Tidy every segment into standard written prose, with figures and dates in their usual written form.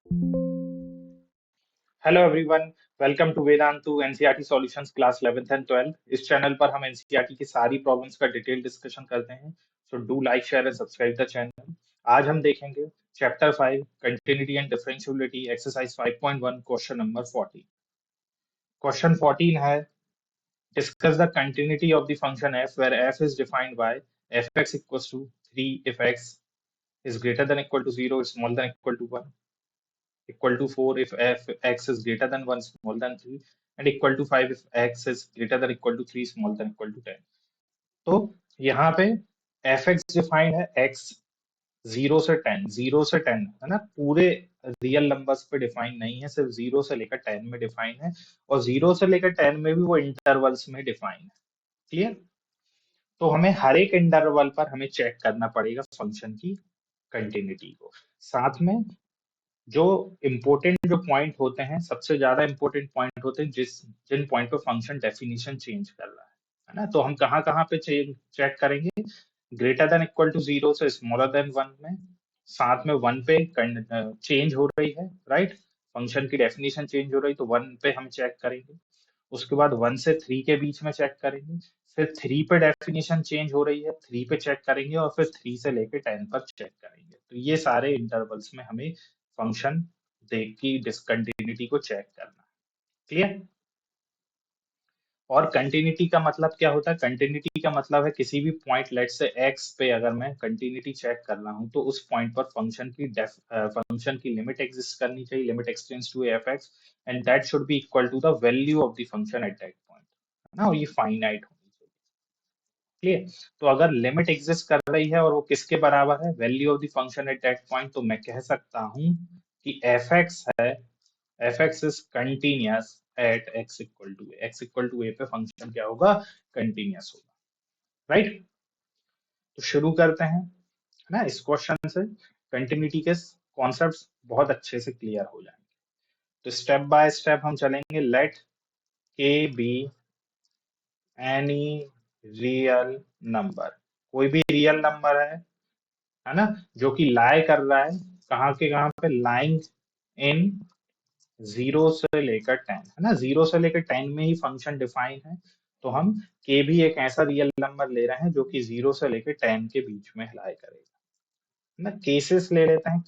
Hello everyone, welcome to Vedantu NCERT solutions class 11th and 12th। इस channel पर हम NCERT की सारी प्रॉब्लम्स का डिटेल डिस्कशन करते हैं। So do like, share and subscribe the channel. आज हम देखेंगे chapter 5 continuity and differentiability exercise 5.1 question number 14। Question 14 है discuss the continuity of the function f where f is defined by fx equals to 3 if x is greater than equal to 0, smaller than equal to 1, equal to 4 if x is greater than 1 smaller than 3, and equal to 5 if x is greater than equal to 3 smaller than equal to 10। तो यहाँ पे fx defined है x 0 से 10 है ना, पूरे real numbers पे define नहीं है, सिर्फ 0 से लेकर 10 में डिफाइन है, और 0 से लेकर 10 में भी वो इंटरवल्स में डिफाइन है। क्लियर? तो हमें हर एक इंटरवल पर हमें चेक करना पड़ेगा फंक्शन की कंटिन्यूटी को। साथ में जो इम्पोर्टेंट जो पॉइंट होते हैं, सबसे ज्यादा इम्पोर्टेंट पॉइंट होते हैं जिन पॉइंट पे फंक्शन डेफिनेशन चेंज कर रहा है ना। तो हम कहाँ कहाँ पे चेक करेंगे? ग्रेटर देन इक्वल टू 0 से स्मॉलर देन 1 में, साथ में 1 पे चेंज हो रही है, राइट, फंक्शन की डेफिनेशन चेंज हो रही, तो 1 पे हम चेक करेंगे। उसके बाद 1 से 3 के बीच में चेक करेंगे, फिर 3 पे डेफिनेशन चेंज हो रही है, 3 पे चेक करेंगे, और फिर 3 से लेके 10 पर चेक करेंगे। तो ये सारे इंटरवल्स में हमें फंक्शन देख की डिसकंटिन्यूटी को चेक करना। क्लियर? और कंटिन्यूटी का मतलब क्या होता है? कंटिन्यूटी का मतलब है किसी भी पॉइंट, लेट से एक्स पे अगर मैं कंटिन्यूटी चेक कर रहा हूं, तो उस पॉइंट पर फंक्शन की लिमिट एग्जिस्ट करनी चाहिए, limit x tends to f x, and that should be equal to the value of the function at that point, है ना, और ये फाइनाइट होनी चाहिए। क्लियर? तो अगर लिमिट एग्जिस्ट कर रही है और वो किसके बराबर है? Value of the function at that point, तो मैं कह सकता हूं कि एफ एक्स है, fx is continuous at x equal to a, x equal to a पे फंक्शन क्या होगा? कंटिन्यूस होगा, राइट। तो शुरू करते हैं, है ना, इस क्वेश्चन से कंटिन्यूटी के कॉन्सेप्ट्स बहुत अच्छे से क्लियर हो जाएंगे। तो स्टेप बाय स्टेप हम चलेंगे। लेट के बी एनी रियल नंबर, कोई भी रियल नंबर है ना, जो कि लाई कर रहा है कहाँ के कहाँ पे? लाइंग इन 0 से लेकर 10, है ना, 0 से लेकर 10 में ही फंक्शन डिफाइन है। तो हम के भी एक ऐसा रियल नंबर ले रहे हैं जो कि 0 से लेकर 10 के बीच में लाई करेगा, है ना। केसेस ले लेते हैं।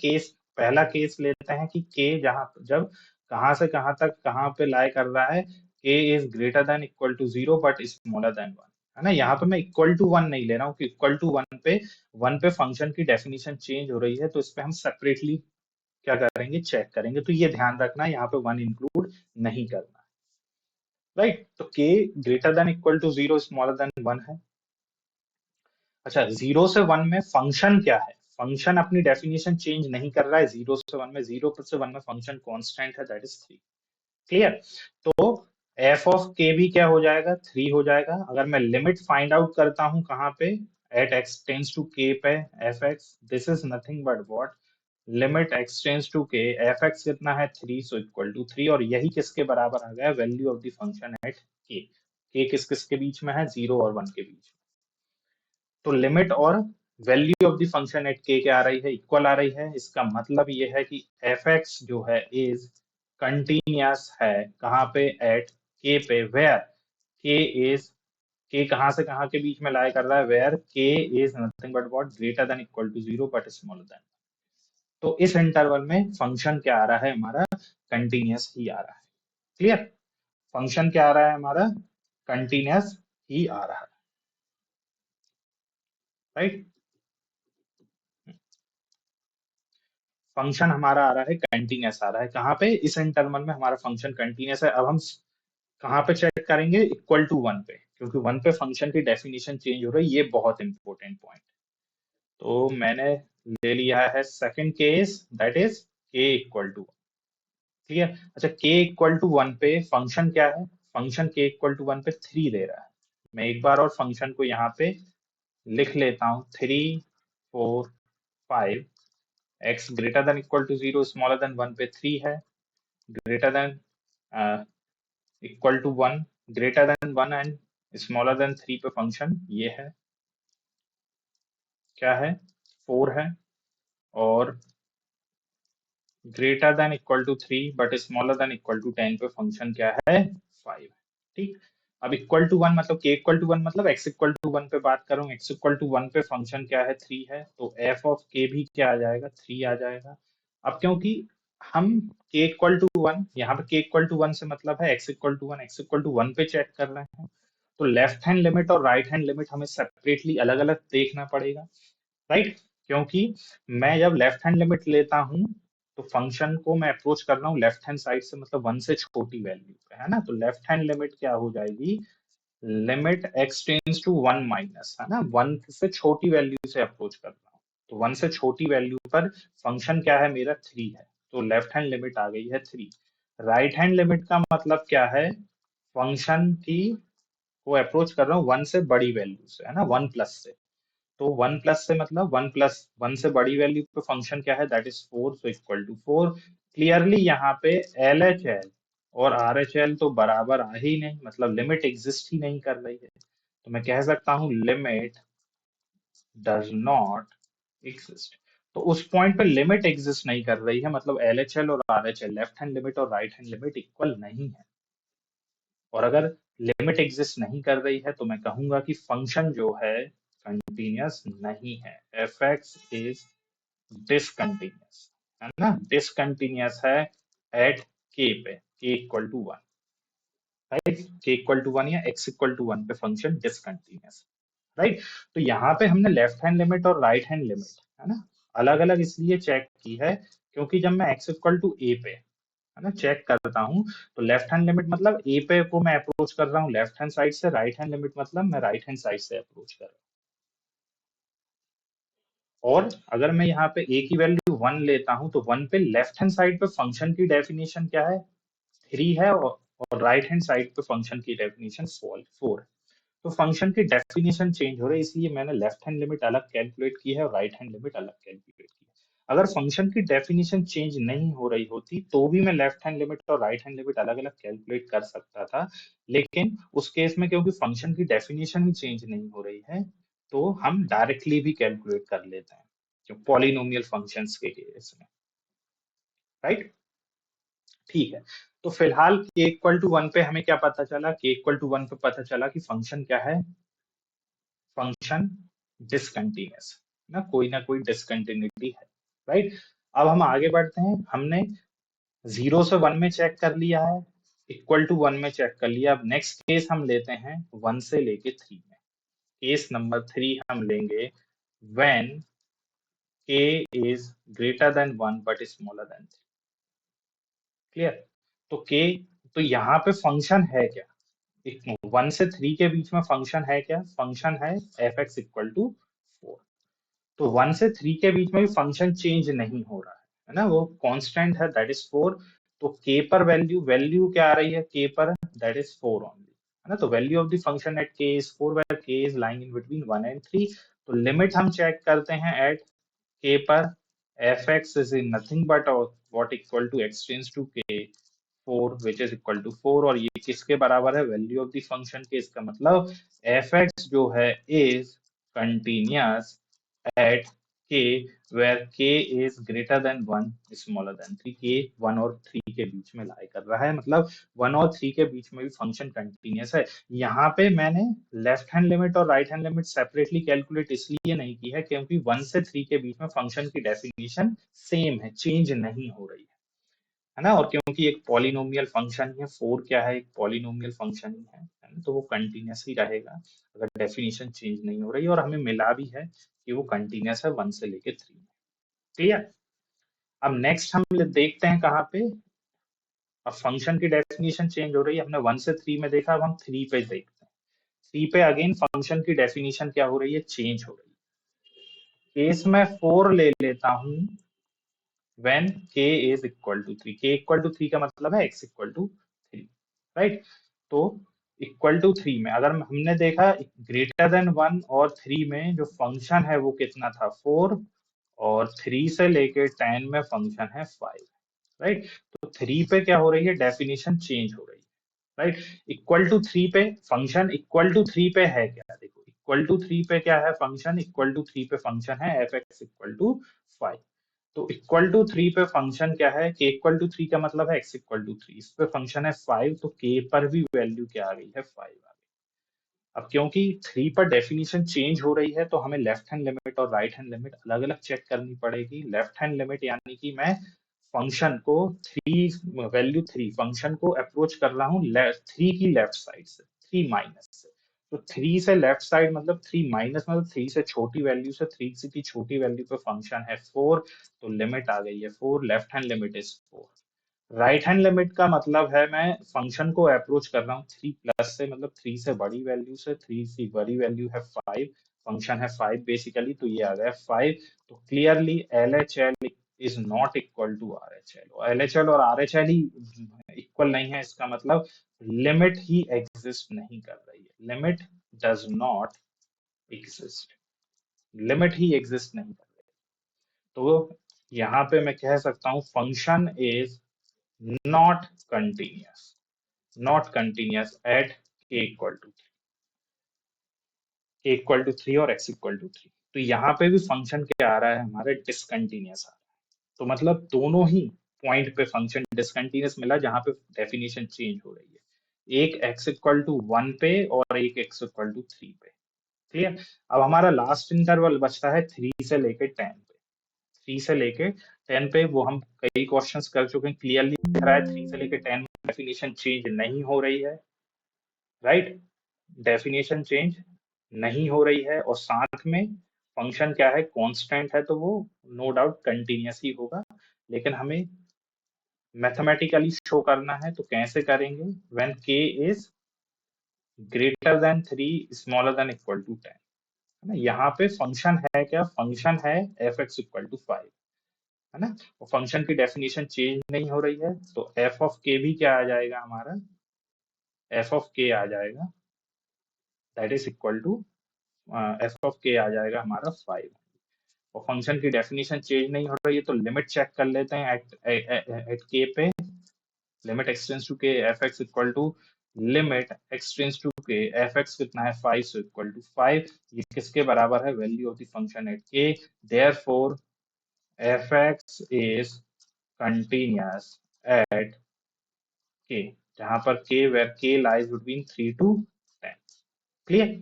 पहला केस लेते हैं कि के जहां जब कहां से कहां तक कहां पे लाई कर रहा है, k is greater than equal to 0 but smaller than 1, है ना। यहाँ पे मैं इक्वल टू 1 नहीं ले रहा हूँ कि इक्वल टू 1 पे फंक्शन की डेफिनेशन चेंज हो रही है, तो इस पे हम सेपरेटली क्या करेंगे? चेक करेंगे। तो ये ध्यान रखना, यहाँ पे 1 इंक्लूड नहीं करना, राइट। तो k greater than equal to 0 smaller than 1 है। अच्छा, 0 से 1 में फंक्शन क्या है? फंक्शन अपनी डेफिनेशन चेंज नहीं कर रहा है। 0 से 1 में, 0 से 1 में फंक्शन कांस्टेंट है, दैट इज 3। क्लियर? तो एफ ऑफ के भी क्या हो जाएगा? 3 हो जाएगा। अगर मैं लिमिट फाइंड आउट करता हूं कहां पे? Eight x tense to k पे f x, this is nothing but what? Limit x tends to k, f x कितना है? 3, सो इक्वल टू 3, और यही किसके बराबर आ गया? Value of the function at के। के किस किस के बीच में है? 0 और 1 के बीच में। तो लिमिट और value of the function at के क्या आ रही है? इक्वल आ रही है। इसका मतलब ये है कि एफ एक्स जो है इज कंटिन्यूस है कहाँ पे? एट के पे, वेयर के इज, के कहाँ से कहाँ के बीच में लाई कर रहा है? Where k is nothing but what? Greater than equal to 0 but smaller than. तो इस इंटरवल में फंक्शन क्या आ रहा है हमारा? कंटिन्यूस ही आ रहा है। क्लियर? फंक्शन क्या आ रहा है हमारा? कंटिन्यूस ही आ रहा है, राइट। फंक्शन हमारा आ रहा है कंटिन्यूस, आ रहा है कहाँ पे? इस इंटरवल में हमारा फंक्शन कंटिन्यूस है। अब हम कहाँ पे चेक करेंगे? इक्वल टू 1 पे, क्योंकि 1 पे फंक्शन की डेफिनेशन चेंज हो रही है। ये बहुत इंपॉर्टेंट पॉइंट। तो मैंने ले लिया है सेकंड केस, दैट इज के इक्वल टू 1। क्लियर? अच्छा, के इक्वल टू 1 पे फंक्शन क्या है? फंक्शन के इक्वल टू 1 पे 3 दे रहा है। मैं एक बार और फंक्शन को यहाँ पे लिख लेता हूँ। 3, 4, 5, x greater than equal to 0 smaller than 1 पे 3 है, greater than equal to 1, greater than 1 and smaller than 3 पे फंक्शन ये है, क्या है? 4 है, और greater than equal to 3 but smaller than equal to 10 पे फंक्शन क्या है 5। ठीक। अब इक्वल टू 1 मतलब के इक्वल टू 1 मतलब एक्स इक्वल टू 1 पे बात कर रहा हूँ, एक्स इक्वल टू 1 पे फंक्शन क्या है 3 है, तो एफ ऑफ के भी क्या आ जाएगा 3 आ जाएगा। अब क्योंकि हम के इक्वल टू 1, यहाँ पे के इक्वल टू 1 से मतलब है x equal to 1, x equal to 1 पे चेक कर रहे हैं, तो लेफ्ट हैंड लिमिट और राइट हैंड लिमिट हमें सेपरेटली अलग अलग देखना पड़ेगा, राइट। क्योंकि मैं जब लेफ्ट हैंड लिमिट लेता हूं तो फंक्शन को मैं अप्रोच कर रहा हूँ लेफ्ट हैंड साइड से, मतलब 1 से छोटी वैल्यू पे, है ना, तो लेफ्ट हैंड लिमिट क्या हो जाएगी, limit x tends to 1 minus, है ना, 1 से छोटी वैल्यू से अप्रोच कर रहा हूँ, तो 1 से छोटी वैल्यू पर फंक्शन क्या है मेरा 3 है, तो लेफ्ट हैंड लिमिट आ गई है 3। राइट हैंड लिमिट का मतलब क्या है, फंक्शन की को अप्रोच कर रहा हूँ 1 से बड़ी वैल्यू से, है ना, 1 प्लस से, तो 1 प्लस से मतलब 1 प्लस 1 से बड़ी वैल्यू पे फंक्शन क्या है that is 4, so equal to 4। Clearly यहाँ पे एल एच एल और आर एच एल तो बराबर आ ही नहीं, मतलब लिमिट एग्जिस्ट ही नहीं कर रही है, तो मैं कह सकता हूँ लिमिट डज नॉट एग्जिस्ट। तो उस पॉइंट पे लिमिट एग्जिस्ट नहीं कर रही है, मतलब एल एच एल और R H L left hand limit और राइट हैंड लिमिट इक्वल नहीं है, और अगर लिमिट एग्जिस्ट नहीं कर रही है तो मैं कहूंगा कि फंक्शन जो है कंटिन्यूअस नहीं है, एफ एक्स इज डिसकंटिन्यूअस, है ना, डिसकंटिन्यूअस है एट के इक्वल टू 1, राइट, के इक्वल टू 1 या एक्स इक्वल टू 1 पे फंक्शन डिसकंटिन्यूअस, राइट। तो यहाँ पे हमने लेफ्ट हैंड लिमिट और राइट हैंड लिमिट, है ना, अलग अलग इसलिए चेक की है क्योंकि जब मैं एक्स इक्वल टू ए पे, है ना, चेक करता हूँ, तो लेफ्ट हैंड लिमिट मतलब ए पे को मैं अप्रोच कर रहा हूँ लेफ्ट हैंड साइड से, राइट हैंड लिमिट मतलब मैं राइट हैंड साइड से अप्रोच कर रहा हूँ। और अगर मैं यहाँ पे ए की वैल्यू 1 लेता हूँ तो 1 पे लेफ्ट हैंड साइड पे फंक्शन की डेफिनेशन क्या है 3 है, और राइट हैंड साइड पे फंक्शन की डेफिनेशन 4 है, तो फंक्शन की डेफिनेशन चेंज हो रही है, इसलिए मैंने लेफ्ट हैंड लिमिट अलग कैलकुलेट की है और राइट हैंड लिमिट अलग कैलकुलेट की है। अगर फंक्शन की डेफिनेशन चेंज नहीं हो रही होती तो भी मैं लेफ्ट हैंड लिमिट और राइट हैंड लिमिट अलग अलग कैलकुलेट कर सकता था, लेकिन उस केस में क्योंकि फंक्शन की डेफिनेशन ही चेंज नहीं हो रही है तो हम डायरेक्टली भी कैलकुलेट कर लेते हैं, जो पॉलिनोमियल फंक्शंस के केस में, राइट। ठीक है, तो फिलहाल के इक्वल टू 1 पे हमें क्या पता चला, के इक्वल टू 1 पे पता चला कि फंक्शन क्या है, फंक्शन डिसकंटिन्यूअस, ना कोई डिसकंटिन्यूटी है, राइट। अब हम आगे बढ़ते हैं, हमने 0 से 1 में चेक कर लिया है, इक्वल टू 1 में चेक कर लिया, अब नेक्स्ट केस हम लेते हैं 1 से लेके 3 में, केस नंबर 3 हम लेंगे when k is greater than 1 but smaller than 3। Clear, तो k, तो यहाँ पे फंक्शन है क्या, 1 से 3 के बीच में फंक्शन है क्या, फंक्शन है एफ एक्स इक्वल टू 4, तो 1 से 3 के बीच में भी फंक्शन चेंज नहीं हो रहा है ना, वो कांस्टेंट है दैट इज 4, तो k पर वैल्यू वैल्यू क्या आ रही है k पर, दैट इज 4 ओनली, है ना, तो value of the function at k is 4 where k is lying in between 1 and 3, तो लिमिट हम चेक करते हैं एट k पर, f x is in nothing but what equal to x tends to k 4 which is equal to 4, और ये किसके बराबर है, वैल्यू ऑफ द फंक्शन के, इसका मतलब एफ एक्स जो है is continuous at k where k is greater than 1 smaller than 3, k 1 और 3 के बीच में लाई कर रहा है, मतलब 1 और 3 के बीच में भी फंक्शन कंटिन्यूअस है। यहाँ पे मैंने लेफ्ट हैंड लिमिट और right hand limit separately calculate इसलिए नहीं की है क्योंकि 1 से 3 के बीच में फंक्शन की डेफिनेशन सेम है, चेंज नहीं हो रही है ना, और क्योंकि एक पॉलिनोमियल फंक्शन है 4 क्या है, एक पॉलिनोमियल फंक्शन ही है ना, तो वो कंटिन्यूस ही रहेगा अगर डेफिनेशन चेंज नहीं हो रही, और हमें मिला भी है कि वो कंटिन्यूस है 1 से लेके 3 में। क्लियर, अब नेक्स्ट हम देखते हैं कहाँ पे, अब फंक्शन की डेफिनेशन चेंज हो रही है, हमने 1 से 3 में देखा, अब हम 3 पे देखते हैं, 3 पे अगेन फंक्शन की डेफिनेशन क्या हो रही है, चेंज हो रही है, केस में 4 ले लेता हूँ when k is equal to 3, k equal to 3 का मतलब है x equal to 3, राइट, तो इक्वल टू 3 में अगर हमने देखा ग्रेटर देन 1 और 3 में जो फंक्शन है वो कितना था 4, और 3 से लेके 10 में फंक्शन है 5, राइट, तो 3 पे क्या हो रही है, डेफिनेशन चेंज हो रही है, राइट, इक्वल टू 3 पे फंक्शन इक्वल टू 3 पे है क्या, देखो इक्वल टू 3 पे क्या है फंक्शन, इक्वल टू 3 पे फंक्शन है एफ एक्स इक्वल टू 5, तो इक्वल टू 3 पे फंक्शन क्या है, k इक्वल टू 3 का मतलब है x इक्वल टू 3, इस पे फंक्शन है 5, तो k पर भी वैल्यू क्या आ गई है, 5 आ गई। अब क्योंकि 3 पर डेफिनेशन चेंज हो रही है तो हमें लेफ्ट हैंड लिमिट और राइट हैंड लिमिट अलग अलग चेक करनी पड़ेगी। लेफ्ट हैंड लिमिट यानी कि मैं फंक्शन को 3 वैल्यू 3 फंक्शन को अप्रोच कर रहा हूँ 3 की लेफ्ट साइड से, 3 माइनस से। तो 3 से लेफ्ट साइड मतलब 3 माइनस मतलब 3 से छोटी वैल्यू से 3 से की छोटी वैल्यू पे फंक्शन है 4, तो लिमिट आ गई है 4, left hand limit is 4। Right hand limit का मतलब है मैं फंक्शन को अप्रोच कर रहा हूँ 3 प्लस से, मतलब 3 से बड़ी वैल्यू से, 3 की बड़ी वैल्यू है 5, फंक्शन है 5 बेसिकली, तो ये आ गया 5। तो clearly L H L is not equal to R H L, L H L और आर एच एल ही इक्वल नहीं है, इसका मतलब लिमिट ही एग्जिस्ट नहीं कर रही है, limit does not exist, limit he exist नहीं कर रही। तो यहाँ पे मैं कह सकता हूँ function is not continuous, not continuous at k equal to 3, k equal to 3 और x equal to 3। तो यहाँ पे भी फंक्शन क्या आ रहा है हमारे, डिसकंटिन्यूअस आ रहा है। तो मतलब दोनों ही पॉइंट पे फंक्शन डिसकंटिन्यूअस मिला जहाँ पे डेफिनेशन चेंज हो रही है, एक x इक्वल टू 1 पे और एक x इक्वल टू 3 पे। क्लियर। अब हमारा लास्ट इंटरवल बचता है 3 से लेके 10 पे, 3 से लेके 10 पे वो हम कई क्वेश्चंस कर चुके हैं, क्लियरली दिख रहा है 3 से लेके 10 डेफिनेशन चेंज नहीं हो रही है, राइट, डेफिनेशन चेंज नहीं हो रही है, और साथ में फंक्शन क्या है, कांस्टेंट है, तो वो नो डाउट कंटिन्यूस ही होगा। लेकिन हमें मैथमेटिकली शो करना है, तो कैसे करेंगे, when k is greater than 3 smaller than equal to 10, है ना। यहाँ पे फंक्शन है क्या, फंक्शन है एफ एक्स इक्वल टू 5, है ना। और फंक्शन की डेफिनेशन चेंज नहीं हो रही है, तो एफ ऑफ के भी क्या आ जाएगा हमारा, एफ ऑफ के आ जाएगा, that is equal to f of k आ जाएगा हमारा 5। और फंक्शन की डेफिनेशन चेंज नहीं हो रही है, तो लिमिट चेक कर लेते हैं एट के पे, limit x tends to k f x equal to limit x tends to k f x कितना है 5, सो इक्वल टू 5, ये किसके बराबर है, value of the function at K, therefore F x is continuous at K, जहां पर के वेर के लाइज बिटवीन 3 to 10। क्लियर।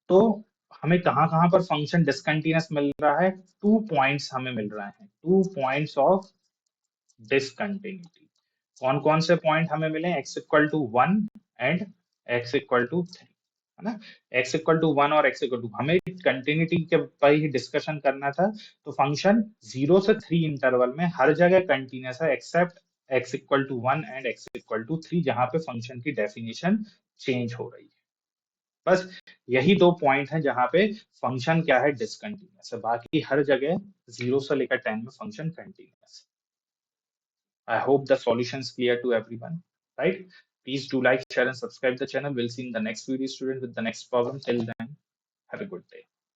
तो हमें कहां कहां पर फंक्शन डिसकंटिन्यूअस मिल रहा है, 2 पॉइंट्स हमें मिल रहे हैं, 2 पॉइंट्स ऑफ डिसकंटिन्यूटी। कौन कौन से पॉइंट हमें मिले, x equal to 1 and x equal to 3, है ना। x इक्वल टू 1 और x इक्वल टू, हमें कंटिन्यूटी के पर ही डिस्कशन करना था। तो फंक्शन 0 से 3 इंटरवल में हर जगह कंटिन्यूअस है except x equal to 1 and x equal to 3, जहां पे फंक्शन की डेफिनेशन चेंज हो रही है। बस यही 2 पॉइंट हैं जहां पे फंक्शन क्या है, डिसकंटिन्यूअस है, बाकी हर जगह 0 से लेकर 10 में फंक्शन कंटिन्यूअस है। I hope the solution is clear to everyone, right? Please do like, share, and subscribe the channel. We'll see in the next video, student, with the next problem. Till then, have a good day.